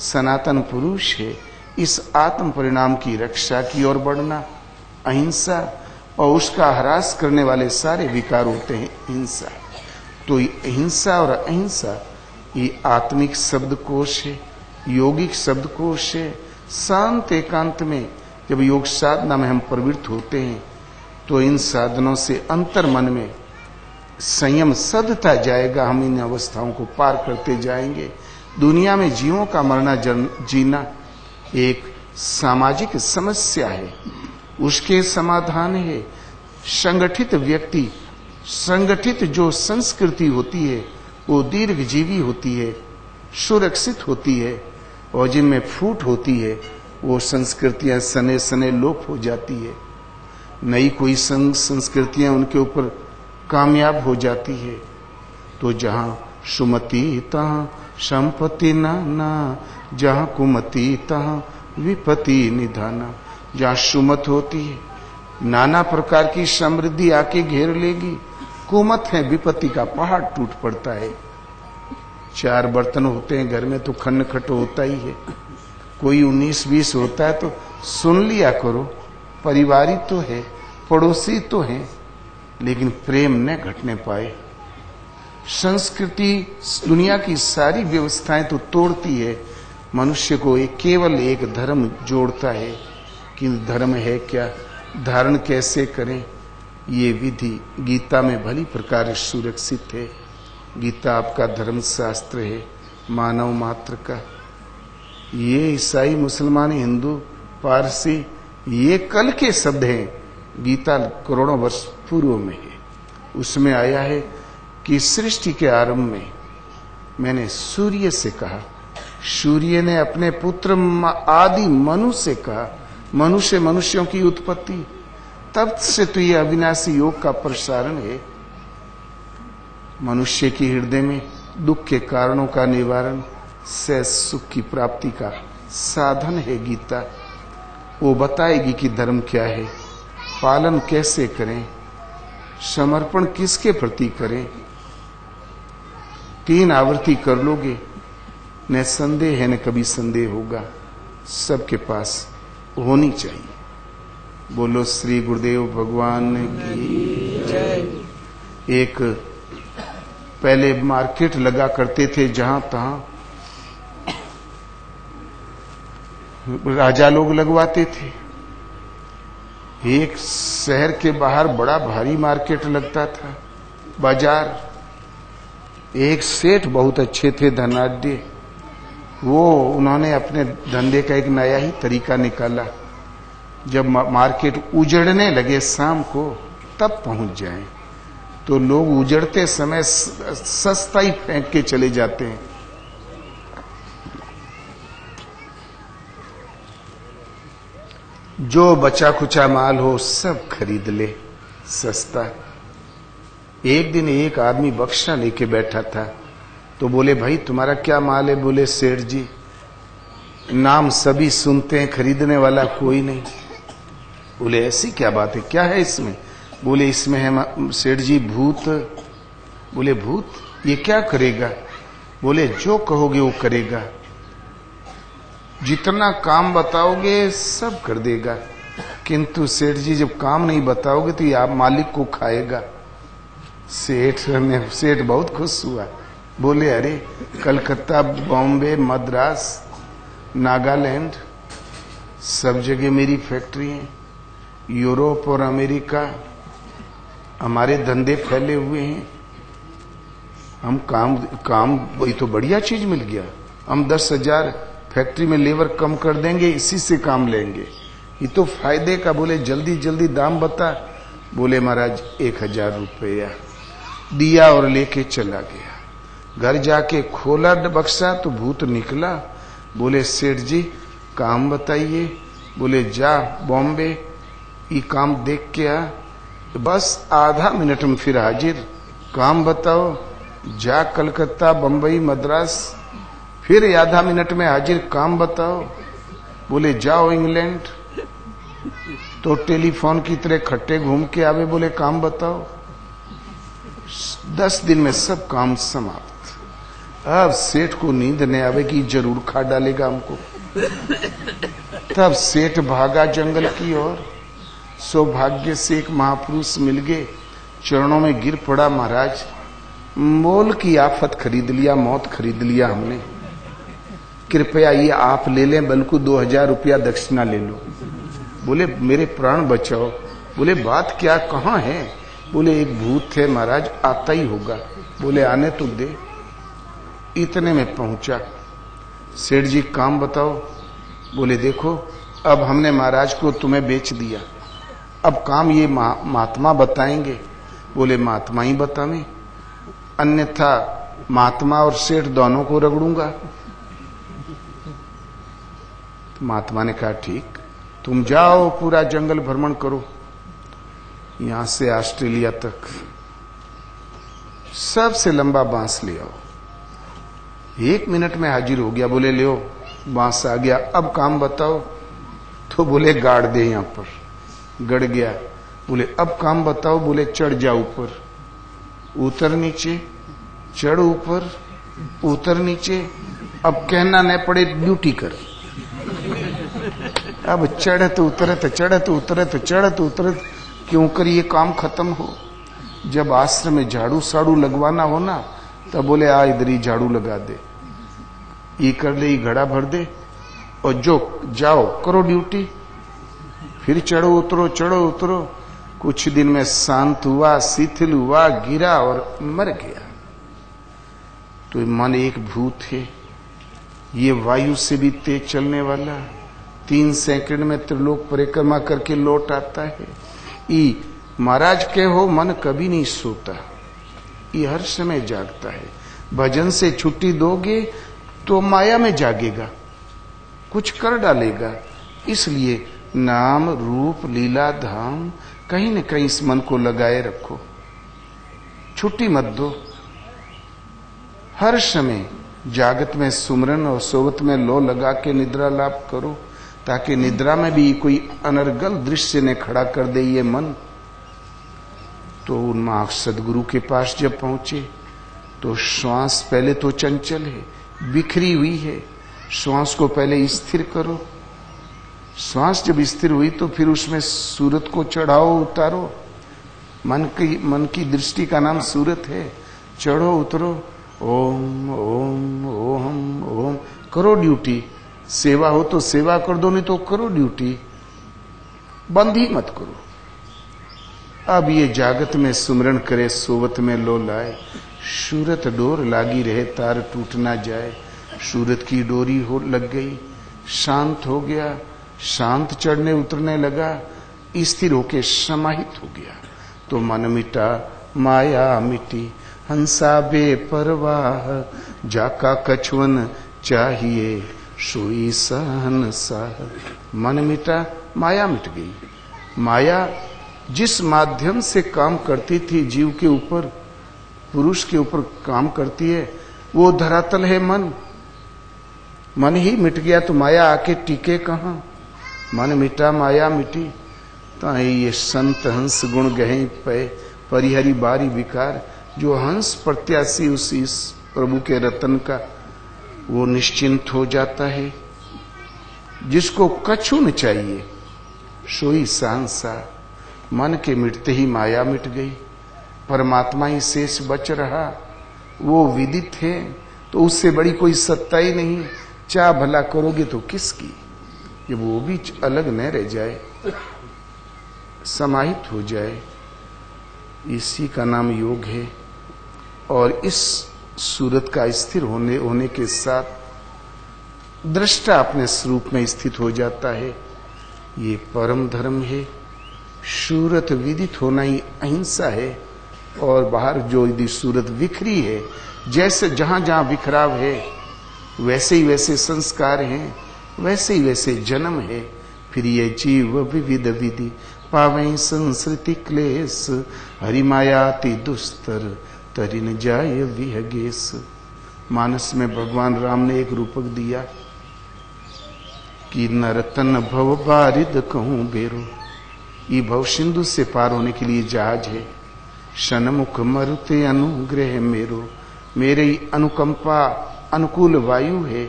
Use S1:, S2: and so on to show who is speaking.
S1: सनातन पुरुष है। इस आत्म परिणाम की रक्षा की ओर बढ़ना अहिंसा, और उसका ह्रास करने वाले सारे विकार होते हैं हिंसा। तो हिंसा और अहिंसा ये आत्मिक शब्दकोश है, योगिक शब्दकोश है। शांत एकांत में जब योग साधना में हम प्रवृत्त होते हैं तो इन साधनों से अंतर मन में संयम सधता जाएगा। हम इन अवस्थाओं को पार करते जाएंगे। दुनिया में जीवों का मरना जीना एक सामाजिक समस्या है, उसके समाधान है संगठित व्यक्ति, संगठित जो संस्कृति होती है वो दीर्घजीवी होती है, सुरक्षित होती है, और जिनमें फूट होती है वो संस्कृतियां सने सने लोप हो जाती है। नई कोई संस्कृतियां उनके ऊपर कामयाब हो जाती है। तो जहां सुमति तहां संपत्ति ना, जहां कुमति तहां विपत्ति निधाना। जहां सुमत होती है नाना प्रकार की समृद्धि आके घेर लेगी, कुमत है विपत्ति का पहाड़ टूट पड़ता है। 4 बर्तन होते हैं घर में तो खन्न खट होता ही है। कोई 19-20 होता है तो सुन लिया करो, परिवारी तो है, पड़ोसी तो है, लेकिन प्रेम न घटने पाए। संस्कृति दुनिया की सारी व्यवस्थाएं तो तोड़ती है, मनुष्य को केवल एक धर्म जोड़ता है। कि धर्म है क्या, धारण कैसे करें, ये विधि गीता में भली प्रकार सुरक्षित है। गीता आपका धर्म शास्त्र है, मानव मात्र का। ये ईसाई, मुसलमान, हिंदू, पारसी ये कल के शब्द हैं। गीता करोड़ों वर्ष पूर्व में है। उसमें आया है कि सृष्टि के आरंभ में मैंने सूर्य से कहा, सूर्य ने अपने पुत्र आदि मनु से कहा, मनु से मनुष्यों की उत्पत्ति। तब से तो ये अविनाशी योग का प्रसारण है। मनुष्य के हृदय में दुख के कारणों का निवारण, से सुख की प्राप्ति का साधन है गीता। वो बताएगी कि धर्म क्या है, पालन कैसे करें, समर्पण किसके प्रति करें। 3 आवृत्ति कर लोगे, न संदेह है न कभी संदेह होगा, सबके पास होनी चाहिए। बोलो श्री गुरुदेव भगवान की जय। एक पहले मार्केट लगा करते थे, जहां तहां राजा लोग लगवाते थे। एक शहर के बाहर बड़ा भारी मार्केट लगता था, बाजार। एक सेठ बहुत अच्छे थे, धनाढ्य, वो उन्होंने अपने धंधे का एक नया ही तरीका निकाला। जब मार्केट उजड़ने लगे शाम को, तब पहुंच जाएं, तो लोग उजड़ते समय सस्ता ही फेंक के चले जाते हैं। जो बचा खुचा माल हो सब खरीद ले, सस्ता। एक दिन एक आदमी बक्सा लेके बैठा था, तो बोले भाई तुम्हारा क्या माल है? बोले सेठ जी, नाम सभी सुनते हैं, खरीदने वाला कोई नहीं। बोले ऐसी क्या बात है, क्या है इसमें? बोले इसमें है सेठ जी भूत। बोले भूत, ये क्या करेगा? बोले जो कहोगे वो करेगा, जितना काम बताओगे सब कर देगा, किंतु सेठ जी जब काम नहीं बताओगे तो ये आप मालिक को खाएगा। सेठ बहुत खुश हुआ। बोले अरे कलकत्ता, बॉम्बे, मद्रास, नागालैंड सब जगह मेरी फैक्ट्री है। यूरोप और अमेरिका हमारे धंधे फैले हुए हैं। हम काम वही तो बढ़िया चीज मिल गया। हम 10,000 फैक्ट्री में लेबर कम कर देंगे, इसी से काम लेंगे, ये तो फायदे का। बोले जल्दी जल्दी दाम बता। बोले महाराज 1,000 रुपया दिया और लेके चला गया। घर जाके खोला बक्सा तो भूत निकला। बोले सेठ जी काम बताइए। बोले जा बॉम्बे ये काम देख के आ। बस आधा मिनट में फिर हाजिर। काम बताओ। जा कलकत्ता, बंबई, मद्रास, फिर आधा मिनट में हाजिर। काम बताओ। बोले जाओ इंग्लैंड, तो टेलीफोन की तरह खट्टे घूम के आवे। बोले काम बताओ। 10 दिन में सब काम समाप्त। अब सेठ को नींद नहीं आवे कि जरूर खा डालेगा हमको। तब सेठ भागा जंगल की ओर। सौभाग्य से एक महापुरुष मिल गए, चरणों में गिर पड़ा। महाराज, मोल की आफत खरीद लिया, मौत खरीद लिया हमने, कृपया ये आप ले लें, बल्कि 2000 रुपया दक्षिणा ले लो। बोले मेरे प्राण बचाओ। बोले बात क्या, कहाँ है? बोले एक भूत है महाराज, आता ही होगा। बोले आने तो दे। इतने में पहुंचा। सेठ जी काम बताओ। बोले देखो, अब हमने महाराज को तुम्हें बेच दिया, अब काम ये महात्मा बताएंगे। बोले महात्मा ही बतावें, अन्यथा महात्मा और सेठ दोनों को रगड़ूंगा। महात्मा ने कहा ठीक, तुम जाओ पूरा जंगल भ्रमण करो, यहां से ऑस्ट्रेलिया तक सबसे लंबा बांस ले आओ। 1 मिनट में हाजिर हो गया। बोले ले आओ, बांस आ गया। अब काम बताओ। तो बोले गाड़ दे यहां पर। गड़ गया। बोले अब काम बताओ। बोले चढ़ जा ऊपर। उतर नीचे, चढ़ ऊपर, उतर नीचे। अब कहना न पड़े, ड्यूटी कर। अब चढ़त उतरत, चढ़त उतरत, चढ़त उतरत, क्यों कर ये काम खत्म हो। जब आश्रम में झाड़ू साड़ू लगवाना हो ना, तब बोले आ इधर ही झाड़ू लगा दे, ये कर दे, ये घड़ा भर दे, और जो जाओ करो ड्यूटी। फिर चढ़ो उतरो, चढ़ो उतरो। कुछ दिन में शांत हुआ, शिथिल हुआ, गिरा और मर गया। तो मन एक भूत है, ये वायु से भी तेज चलने वाला, 3 सेकंड में त्रिलोक परिक्रमा करके लौट आता है। ई महाराज के हो, मन कभी नहीं सोता, ये हर समय जागता है। भजन से छुट्टी दोगे तो माया में जागेगा, कुछ कर डालेगा। इसलिए नाम रूप लीला धाम कहीं न कहीं इस मन को लगाए रखो, छुट्टी मत दो। हर समय जागत में सुमरन और सोवत में लो लगा के निद्रा लाभ करो, ताकि निद्रा में भी कोई अनर्गल दृश्य ने खड़ा कर दे ये मन। तो उन्मा सदगुरु के पास जब पहुंचे तो श्वास पहले तो चंचल है, बिखरी हुई है, श्वास को पहले स्थिर करो। श्वास जब स्थिर हुई तो फिर उसमें सूरत को चढ़ाओ उतारो। मन की दृष्टि का नाम सूरत है। चढ़ो उतरो, ओम ओम ओम ओम करो ड्यूटी। सेवा हो तो सेवा कर दो, नहीं तो करो ड्यूटी, बंद ही मत करो। अब ये जागत में सुमरन करे, सोवत में लो लाए। सूरत डोर लागी रहे, तार टूट ना जाए। सूरत की डोरी हो लग गई, शांत हो गया, शांत चढ़ने उतरने लगा, स्थिर होके समाहित हो गया। तो मन मिटा, माया मिटी, हंसा बेपरवाह, जाका कछुअन चाहिए, सोई सहनसाह। मन मिटा, माया मिट गई। माया जिस माध्यम से काम करती थी जीव के ऊपर, पुरुष के ऊपर काम करती है, वो धरातल है मन। मन ही मिट गया तो माया आके टिके कहां। मन मिटा, माया मिटी, ताई ये संत हंस गुण गहे पे, परिहरी बारी विकार। जो हंस प्रत्याशी उसी प्रभु के रतन का, वो निश्चिंत हो जाता है। जिसको कछुन चाहिए, सोई सांसा। मन के मिटते ही माया मिट गई, परमात्मा ही शेष बच रहा। वो विदित है तो उससे बड़ी कोई सत्ता ही नहीं। चाह भला करोगे तो किसकी, ये वो भी अलग न रह जाए, समाहित हो जाए। इसी का नाम योग है। और इस सूरत का स्थिर होने के साथ दृष्टा अपने स्वरूप में स्थित हो जाता है। ये परम धर्म है। सूरत विदित होना ही अहिंसा है। और बाहर जो यदि सूरत बिखरी है, जैसे जहां जहां बिखराव है, वैसे ही वैसे संस्कार हैं, वैसे ही वैसे जन्म है। फिर ये जीव विविध विधि पावे संस्कृति क्लेश, हरिमायाति दुस्तर तरिन जाय विहगेश। मानस में भगवान राम ने एक रूपक दिया कि नरतन भव बारिद कहूं बेरो। ये भव सिंधु से पार होने के लिए जहाज है। शनमुख मरुते अनुग्रह मेरो, मेरी अनुकंपा अनुकूल वायु है।